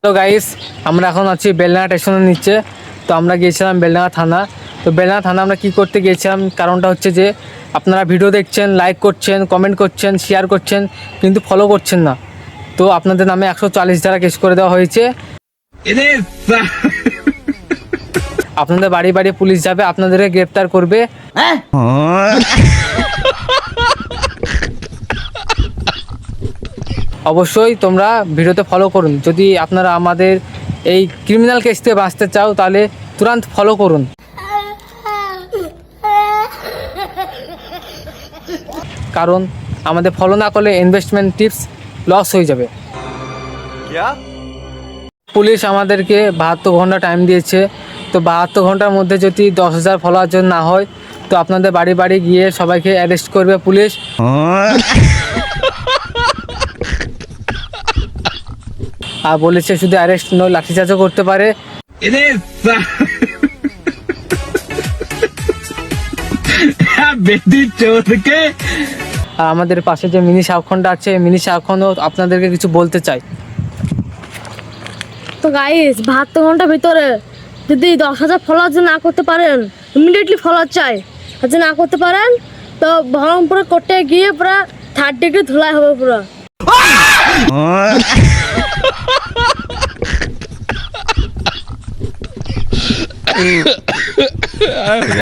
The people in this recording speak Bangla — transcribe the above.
তো গাইস, আমরা এখন আছি বেলডাঙা স্টেশনের নিচে। তো আমরা গিয়েছিলাম বেলডাঙা থানা। তো বেলডাঙা থানা আমরা কি করতে গিয়েছিলাম, কারণটা হচ্ছে যে আপনারা ভিডিও দেখছেন, লাইক করছেন, কমেন্ট করছেন, শেয়ার করছেন, কিন্তু ফলো করছেন না। তো আপনাদের নামে 140 ধারা কেস করে দেওয়া হয়েছে। আপনাদের বাড়ি বাড়ি পুলিশ যাবে, আপনাদেরকে গ্রেপ্তার করবে। অবশ্যই তোমরা ভিডিওতে ফলো করুন। যদি আপনারা আমাদের এই ক্রিমিনাল কেস থেকে বাঁচতে চাও, তাহলে তুরন্ত ফলো করুন। কারণ আমাদের ফলো না করলে ইনভেস্টমেন্ট টিপস লস হয়ে যাবে। পুলিশ আমাদেরকে 72 ঘন্টা টাইম দিয়েছে। তো 72 ঘন্টার মধ্যে যদি 10,000 ফলোয়ার জন্য না হয়, তো আপনাদের বাড়ি বাড়ি গিয়ে সবাইকে অ্যারেস্ট করবে পুলিশ। আর বলেছে শুধু অ্যারেস্ট নয়, লাঠিচার্জও করতে পারে। আর আমাদের পাশে যে মিনি সাউখনটা আছে, মিনি সাউখনও আপনাদেরকে কিছু বলতে চাই। তো গাইস, 72 ঘন্টার ভিতরে যদি 10,000 ফলোয়ার না করতে পারেন, ইমিডিয়েটলি ফলোয়ার চাই। আর যদি না করতে পারেন তো বহরমপুরে কোর্টে গিয়ে পুরো 3rd ডিগ্রি ধুলাই হবে পুরো।